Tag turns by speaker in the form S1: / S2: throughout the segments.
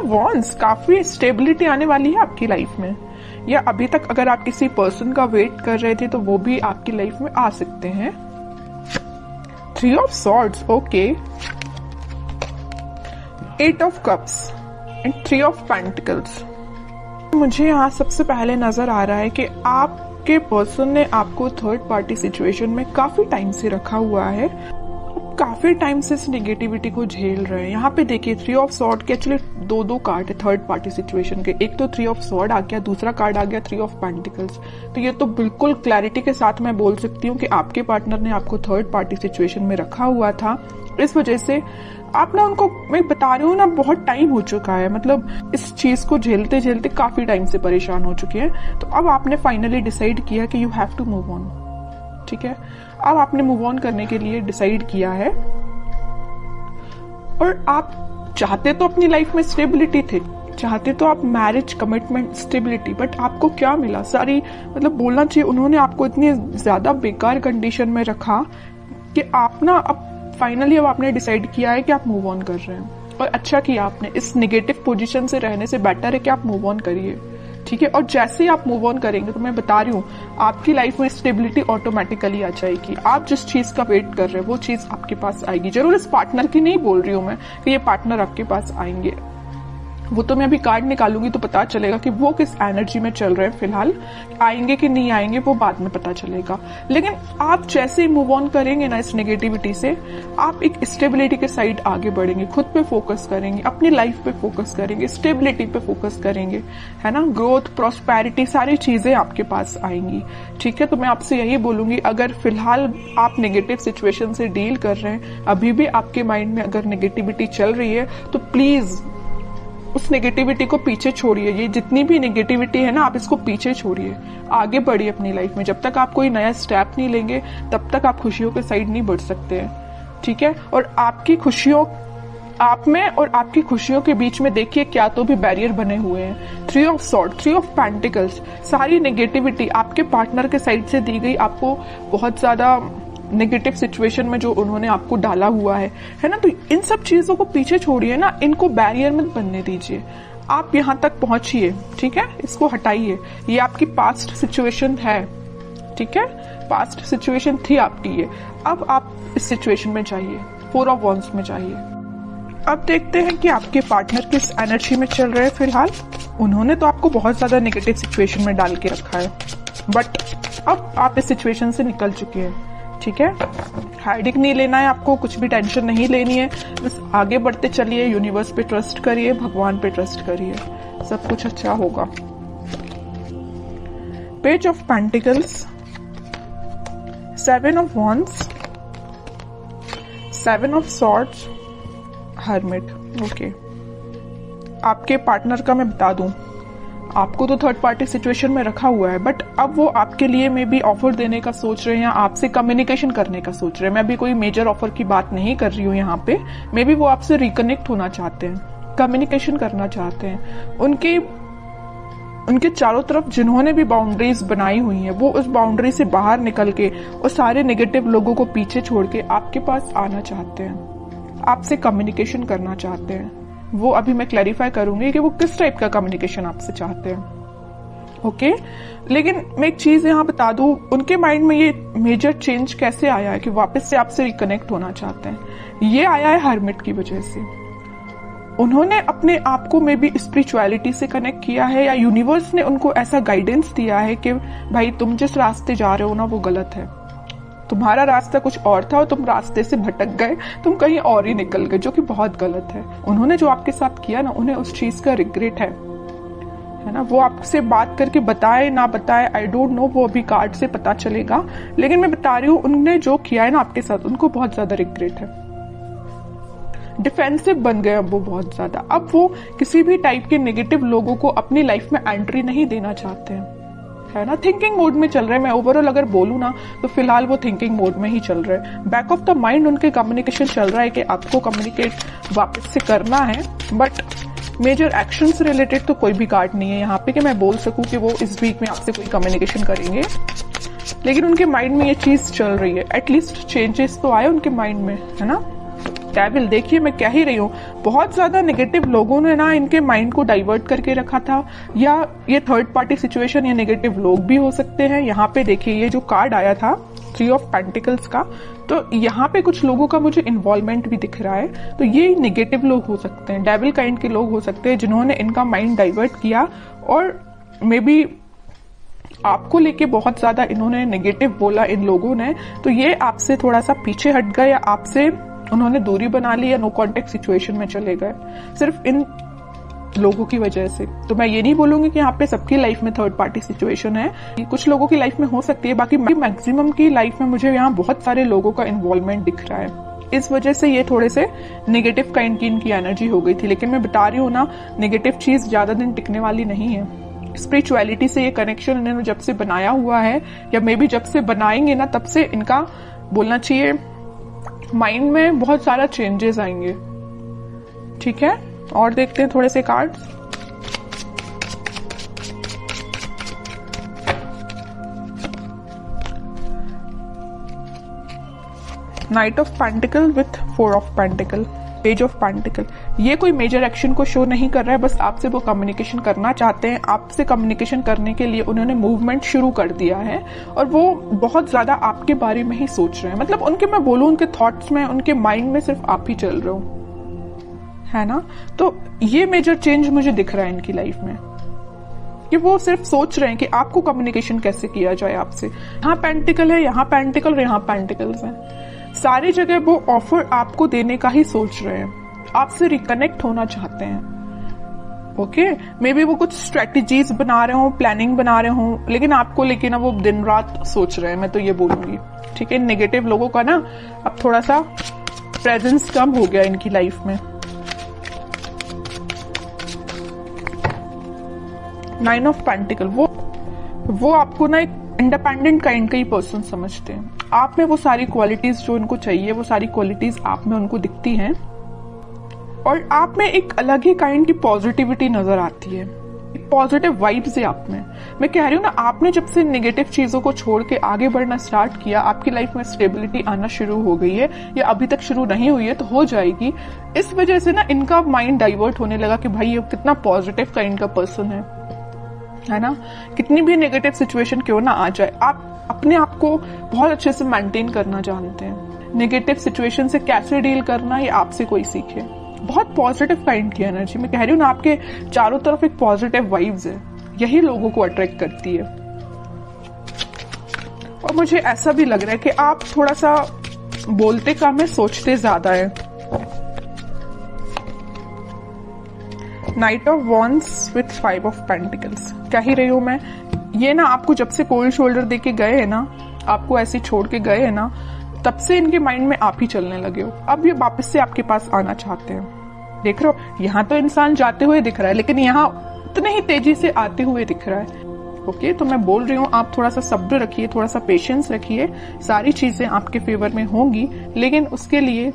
S1: Wands, काफी stability आने वाली है आपकी लाइफ में, या अभी तक अगर आप किसी पर्सन का वेट कर रहे थे तो वो भी आपकी लाइफ में आ सकते हैं। 3 of swords, okay, 8 of cups and 3 of pentacles. मुझे यहाँ सबसे पहले नजर आ रहा है कि आपके पर्सन ने आपको थर्ड पार्टी सिचुएशन में काफी टाइम से रखा हुआ है, काफी टाइम से इस नेगेटिविटी को झेल रहे हैं। यहाँ पे देखिए 3 ऑफ सॉर्ड के एक्चुअली दो कार्ड है थर्ड पार्टी सिचुएशन के, एक तो 3 ऑफ सॉर्ड आ गया, दूसरा कार्ड आ गया 3 ऑफ पेंटिकल्स। तो ये तो बिल्कुल क्लैरिटी के साथ मैं बोल सकती हूँ कि आपके पार्टनर ने आपको थर्ड पार्टी सिचुएशन में रखा हुआ था। इस वजह से आप ना उनको, मैं बता रही हूँ ना, बहुत टाइम हो चुका है, मतलब इस चीज को झेलते झेलते काफी टाइम से परेशान हो चुके हैं। तो अब आपने फाइनली डिसाइड किया कि you have to move on, ठीक है। अब आपने मूव ऑन करने के लिए डिसाइड किया है, और आप चाहते तो अपनी लाइफ में स्टेबिलिटी थे, चाहते तो आप मैरिज, कमिटमेंट, स्टेबिलिटी, बट आपको क्या मिला? सारी, मतलब बोलना चाहिए उन्होंने आपको इतनी ज्यादा बेकार कंडीशन में रखा कि आप ना अब फाइनली अब आपने डिसाइड किया है कि आप मूव ऑन कर रहे हैं, और अच्छा किया आपने। इस नेगेटिव पोजीशन से रहने से बेटर है कि आप मूव ऑन करिए, ठीक है। और जैसे ही आप मूव ऑन करेंगे तो मैं बता रही हूँ आपकी लाइफ में स्टेबिलिटी ऑटोमेटिकली आ जाएगी। आप जिस चीज का वेट कर रहे हैं वो चीज आपके पास आएगी। जरूर इस पार्टनर की नहीं बोल रही हूँ मैं कि ये पार्टनर आपके पास आएंगे, वो तो मैं अभी कार्ड निकालूंगी तो पता चलेगा कि वो किस एनर्जी में चल रहे हैं फिलहाल, आएंगे कि नहीं आएंगे वो बाद में पता चलेगा। लेकिन आप जैसे ही मूव ऑन करेंगे ना इस नेगेटिविटी से, आप एक स्टेबिलिटी के साइड आगे बढ़ेंगे, खुद पे फोकस करेंगे, अपनी लाइफ पे फोकस करेंगे, स्टेबिलिटी पे फोकस करेंगे, है ना। ग्रोथ, प्रॉस्पेरिटी, सारी चीजें आपके पास आएंगी, ठीक है। तो मैं आपसे यही बोलूंगी, अगर फिलहाल आप नेगेटिव सिचुएशन से डील कर रहे हैं, अभी भी आपके माइंड में अगर नेगेटिविटी चल रही है, तो प्लीज उस नेगेटिविटी को पीछे छोड़िए। ये जितनी भी नेगेटिविटी है ना, आप इसको पीछे छोड़िए, आगे बढ़िए अपनी लाइफ में। जब तक आप कोई नया स्टेप नहीं लेंगे तब तक आप खुशियों के साइड नहीं बढ़ सकते हैं, ठीक है। और आपकी खुशियों, आप में और आपकी खुशियों के बीच में देखिए क्या तो भी बैरियर बने हुए हैं। 3 ऑफ सॉर्ड, 3 ऑफ पेंटिकल्स, सारी नेगेटिविटी आपके पार्टनर के साइड से दी गई, आपको बहुत ज्यादा नेगेटिव सिचुएशन में जो उन्होंने आपको डाला हुआ है ना। तो इन सब चीजों को पीछे छोड़िए ना, इनको बैरियर मत बनने दीजिए, आप यहाँ तक पहुंचिए, ठीक है। इसको हटाइए, ये आपकी पास्ट सिचुएशन है, ठीक है, पास्ट सिचुएशन थी आपकी ये। अब आप इस सिचुएशन में जाइए, 4 ऑफ वॉन्ड्स में जाइए। अब देखते हैं कि आपके पार्टनर किस एनर्जी में चल रहे हैं फिलहाल। उन्होंने तो आपको बहुत ज्यादा नेगेटिव सिचुएशन में डाल के रखा है, बट अब आप इस सिचुएशन से निकल चुके हैं, ठीक है। हाइडिंग नहीं लेना है आपको, कुछ भी टेंशन नहीं लेनी है, बस आगे बढ़ते चलिए, यूनिवर्स पे ट्रस्ट करिए, भगवान पे ट्रस्ट करिए, सब कुछ अच्छा होगा। Page of pentacles, 7 of wands, 7 of swords, hermit, okay. आपके पार्टनर का मैं बता दूं, आपको तो थर्ड पार्टी सिचुएशन में रखा हुआ है, बट अब वो आपके लिए मे बी ऑफर देने का सोच रहे हैं, आपसे कम्युनिकेशन करने का सोच रहे हैं। मैं अभी कोई मेजर ऑफर की बात नहीं कर रही हूँ यहाँ पे, मे बी वो आपसे रिकनेक्ट होना चाहते हैं, कम्युनिकेशन करना चाहते हैं। उनके चारों तरफ जिन्होंने भी बाउंड्रीज बनाई हुई हैं, वो उस बाउंड्री से बाहर निकल के और सारे नेगेटिव लोगों को पीछे छोड़ के आपके पास आना चाहते हैं, आपसे कम्युनिकेशन करना चाहते हैं। वो अभी मैं क्लैरिफाई करूंगी कि वो किस टाइप का कम्युनिकेशन आपसे चाहते हैं, ओके। लेकिन मैं एक चीज यहाँ बता दूं, उनके माइंड में ये मेजर चेंज कैसे आया है कि वापस से आपसे रिकनेक्ट होना चाहते हैं, ये आया है हर्मिट की वजह से। उन्होंने अपने आप को में भी स्पिरिचुअलिटी से कनेक्ट किया है, या यूनिवर्स ने उनको ऐसा गाइडेंस दिया है कि भाई तुम जिस रास्ते जा रहे हो ना वो गलत है, तुम्हारा रास्ता कुछ और था और तुम रास्ते से भटक गए, तुम कहीं और ही निकल गए, जो कि बहुत गलत है। उन्होंने जो आपके साथ किया ना, उन्हें उस चीज का रिग्रेट है ना। वो आपसे बात करके बताए ना बताए, आई डोंट नो, वो अभी कार्ड से पता चलेगा। लेकिन मैं बता रही हूँ, उन्होंने जो किया है ना आपके साथ, उनको बहुत ज्यादा रिग्रेट है। डिफेंसिव बन गए अब वो बहुत ज्यादा। अब वो किसी भी टाइप के नेगेटिव लोगों को अपनी लाइफ में एंट्री नहीं देना चाहते हैं, है ना। थिंकिंग मोड में चल रहे हैं। मैं ओवरऑल अगर बोलूँ ना तो फिलहाल वो थिंकिंग मोड में ही चल रहे हैं। बैक ऑफ द माइंड उनके कम्युनिकेशन चल रहा है कि आपको कम्युनिकेट वापस से करना है, बट मेजर एक्शन से रिलेटेड तो कोई भी कार्ड नहीं है यहाँ पे कि मैं बोल सकूं कि वो इस वीक में आपसे कोई कम्युनिकेशन करेंगे। लेकिन उनके माइंड में ये चीज चल रही है, एटलीस्ट चेंजेस तो आए उनके माइंड में, है ना। डेविल, देखिए मैं कह ही रही हूँ, बहुत ज्यादा नेगेटिव लोगों ने ना इनके माइंड को डाइवर्ट करके रखा था, या ये थर्ड पार्टी सिचुएशन या नेगेटिव लोग भी हो सकते हैं। यहाँ पे देखिए ये जो कार्ड आया था 3 ऑफ पेंटिकल्स का, तो यहाँ पे कुछ लोगों का मुझे इन्वॉल्वमेंट भी दिख रहा है, तो ये नेगेटिव लोग हो सकते हैं, डेविल काइंड के लोग हो सकते हैं जिन्होंने इनका माइंड डाइवर्ट किया, और मे बी आपको लेके बहुत ज्यादा इन्होंने नेगेटिव बोला इन लोगों ने, तो ये आपसे थोड़ा सा पीछे हट गए, या आपसे उन्होंने दूरी बना ली, या नो कॉन्टेक्ट सिचुएशन में चले गए सिर्फ इन लोगों की वजह से। तो मैं ये नहीं बोलूंगी कि यहाँ पे सबकी लाइफ में थर्ड पार्टी सिचुएशन है, कुछ लोगों की लाइफ में हो सकती है, बाकी मैक्सिमम की लाइफ में मुझे यहाँ बहुत सारे लोगों का इन्वॉल्वमेंट दिख रहा है। इस वजह से ये थोड़े से नेगेटिव काइंड की इनकी एनर्जी हो गई थी, लेकिन मैं बता रही हूँ ना, नेगेटिव चीज ज्यादा दिन टिकने वाली नहीं है। स्पिरिचुअलिटी से ये कनेक्शन इन्होंने जब से बनाया हुआ है, या मे बी जब से बनाएंगे ना, तब से इनका बोलना चाहिए माइंड में बहुत सारा चेंजेस आएंगे। ठीक है, और देखते हैं थोड़े से cards. Night of pentacle with 4 of pentacle, page of pentacle. ये कोई मेजर एक्शन को शो नहीं कर रहा है, बस आपसे वो कम्युनिकेशन करना चाहते हैं। आपसे कम्युनिकेशन करने के लिए उन्होंने मूवमेंट शुरू कर दिया है, और वो बहुत ज्यादा आपके बारे में ही सोच रहे हैं। मतलब उनके, मैं बोलूं, उनके थॉट्स में, उनके माइंड में सिर्फ आप ही चल रहे हो, है ना। तो ये मेजर चेंज मुझे दिख रहा है इनकी लाइफ में, कि वो सिर्फ सोच रहे हैं कि आपको कम्युनिकेशन कैसे किया जाए आपसे। यहाँ पेंटिकल है, यहाँ पेंटिकल और यहाँ पेंटिकल्स हैं, सारी जगह वो ऑफर आपको देने का ही सोच रहे हैं, आपसे रिकनेक्ट होना चाहते हैं। ओके, मे बी वो कुछ स्ट्रेटेजीज बना रहे हो, प्लानिंग बना रहे हो, लेकिन आपको लेके ना वो दिन रात सोच रहे हैं, मैं तो ये बोलूंगी। ठीक है, नेगेटिव लोगों का ना अब थोड़ा सा प्रेजेंस कम हो गया इनकी लाइफ में। 9 ऑफ पेंटिकल, वो आपको ना एक इंडिपेंडेंट काइंड का ही पर्सन समझते हैं। आप में वो सारी क्वालिटीज जो उनको चाहिए, वो सारी क्वालिटीज आप में उनको दिखती हैं, और आप में एक अलग ही काइंड की पॉजिटिविटी नजर आती है, पॉजिटिव वाइब्स है आप में। मैं कह रही हूँ ना, आपने जब से नेगेटिव चीजों को छोड़ के आगे बढ़ना स्टार्ट किया, आपकी लाइफ में स्टेबिलिटी आना शुरू हो गई है, या अभी तक शुरू नहीं हुई है तो हो जाएगी। इस वजह से ना इनका माइंड डाइवर्ट होने लगा कि भाई ये कितना पॉजिटिव काइंड का पर्सन है ना। कितनी भी नेगेटिव सिचुएशन क्यों ना आ जाए, आप अपने आप को बहुत अच्छे से मेंटेन करना जानते हैं। नेगेटिव सिचुएशन से कैसे डील करना, ये आपसे कोई सीखे। बहुत पॉजिटिव काइंड की एनर्जी, मैं कह रही हूँ ना, आपके चारों तरफ एक पॉजिटिव वाइब्स है, यही लोगों को अट्रैक्ट करती है। और मुझे ऐसा भी लग रहा है कि आप थोड़ा सा बोलते कम है, सोचते ज्यादा है। Night of wands with 5 of pentacles, कह ही रही हूं मैं, ये ना आपको जब से कोल्ड शोल्डर देके गए हैं ना, आपको ऐसे छोड़ के गए हैं ना, तब से इनके माइंड में आप ही चलने लगे हो। अब ये वापस से आपके पास आना चाहते हैं। देख रहे हो, यहाँ तो इंसान जाते हुए दिख रहा है, लेकिन यहाँ उतने ही तेजी से आते हुए दिख रहा है। ओके, तो मैं बोल रही हूँ, आप थोड़ा सा सब्र रखिए, थोड़ा सा पेशेंस रखिए, सारी चीजें आपके फेवर में होंगी, लेकिन उसके लिए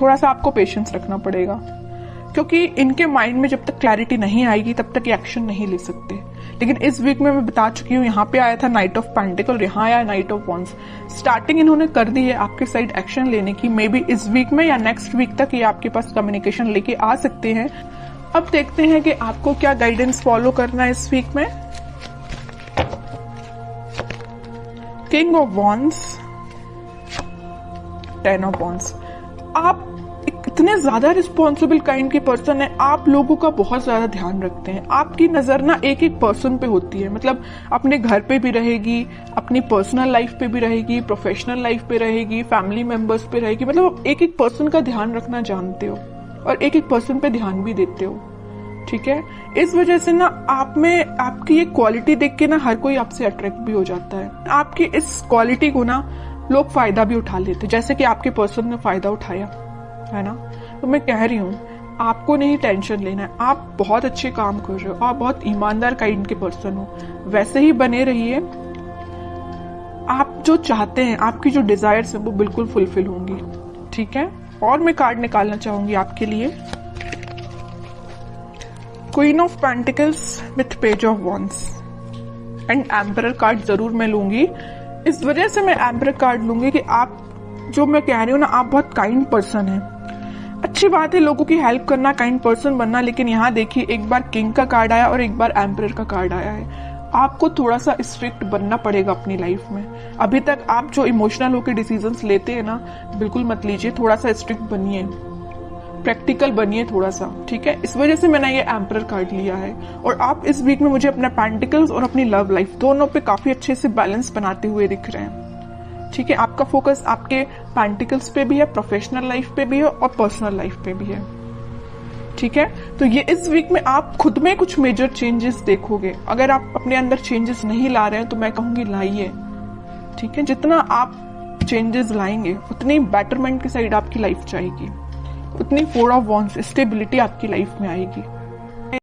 S1: थोड़ा सा आपको पेशेंस रखना पड़ेगा, क्योंकि इनके माइंड में जब तक क्लैरिटी नहीं आएगी तब तक ये एक्शन नहीं ले सकते। लेकिन इस वीक में मैं बता चुकी हूँ, यहाँ पे आया था नाइट ऑफ पेंटिकल, यहाँ आया नाइट ऑफ वॉन्ड्स। स्टार्टिंग इन्होंने कर दी है आपके साइड एक्शन लेने की। मे बी इस वीक में या नेक्स्ट वीक तक ये आपके पास कम्युनिकेशन लेके आ सकते हैं। अब देखते हैं कि आपको क्या गाइडेंस फॉलो करना है इस वीक में। King of wands, 10 of wands. आप इतने ज्यादा रिस्पॉन्सिबल काइंड के पर्सन है, आप लोगों का बहुत ज्यादा ध्यान रखते हैं। आपकी नजर ना एक एक पर्सन पे होती है, मतलब अपने घर पे भी रहेगी, अपनी पर्सनल लाइफ पे भी रहेगी, प्रोफेशनल लाइफ पे रहेगी, फैमिली मेंबर्स पे रहेगी। मतलब एक एक पर्सन का ध्यान रखना जानते हो और एक एक पर्सन पे ध्यान भी देते हो। ठीक है, इस वजह से ना आप में आपकी ये क्वालिटी देख के ना हर कोई आपसे अट्रैक्ट भी हो जाता है। आपकी इस क्वालिटी को ना लोग फायदा भी उठा लेते, जैसे कि आपके पर्सन ने फायदा उठाया है ना। तो मैं कह रही हूँ, आपको नहीं टेंशन लेना है, आप बहुत अच्छे काम कर रहे हो, आप बहुत ईमानदार काइंड के पर्सन हो, वैसे ही बने रहिए। आप जो चाहते हैं, आपकी जो डिजायर्स है वो बिल्कुल फुलफिल होंगी। ठीक है, और मैं कार्ड निकालना चाहूंगी आपके लिए, queen of pentacles with page of wands and emperor card जरूर मैं लूंगी। इस वजह से मैं एम्परर कार्ड लूंगी कि आप, जो मैं कह रही हूँ ना, आप बहुत काइंड पर्सन हैं। अच्छी बात है लोगों की हेल्प करना, काइंड पर्सन बनना, लेकिन यहाँ देखिए एक बार किंग का कार्ड आया और एक बार एम्परर का कार्ड आया है। आपको थोड़ा सा स्ट्रिक्ट बनना पड़ेगा अपनी लाइफ में। अभी तक आप जो इमोशनल होकर डिसीजंस लेते हैं ना, बिल्कुल मत लीजिए, थोड़ा सा स्ट्रिक्ट बनिए, प्रैक्टिकल बनिए थोड़ा सा, ठीक है। इस वजह से मैंने ये एम्परर कार्ड लिया है। और आप इस वीक में मुझे अपने पेंटिकल्स और अपनी लव लाइफ दोनों पे काफी अच्छे से बैलेंस बनाते हुए दिख रहे हैं, ठीक है। आपका फोकस आपके पेंटिकल्स पे भी है, प्रोफेशनल लाइफ पे भी है और पर्सनल लाइफ पे भी है, ठीक है। तो ये इस वीक में आप खुद में कुछ मेजर चेंजेस देखोगे। अगर आप अपने अंदर चेंजेस नहीं ला रहे हैं तो मैं कहूंगी लाइए, ठीक है। जितना आप चेंजेस लाएंगे उतनी बेटरमेंट की साइड आपकी लाइफ जाएगी, उतनी 4 ऑफ वॉन्ड्स स्टेबिलिटी आपकी लाइफ में आएगी।